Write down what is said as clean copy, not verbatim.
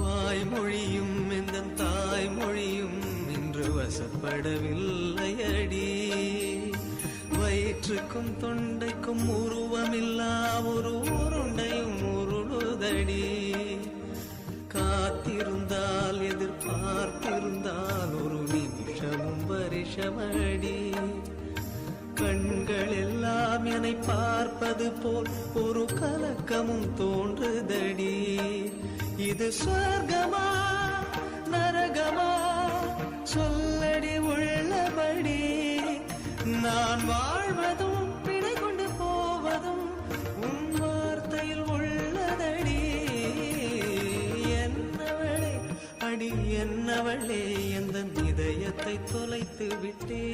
வாய்மொழியும் எந்தன் தாய்மொழியும் இன்று வசப்படவில்லையடி. வயிற்றுக்கும் தொண்டைக்கும் உருவமில்லா ஒரு உருண்டையும் உருளுதடி. காத்திருந்தால் எதிர்பார்த்திருந்தால் ஒரு நிமிஷமும் வருஷமடி. கண்கள் எல்லாம் என்னை பார்ப்பது போல் ஒரு கலக்கமும் தோன்றுதடி. இது சொர்க்கமா நரகமா சொல்லடி உள்ளபடி. நான் வாழ்வதும் பிழை கொண்டு போவதும் உன் வார்த்தையில் உள்ளதடி. என்னவளே அடி என்னவளே எந்த இதயத்தை தொலைத்து விட்டே.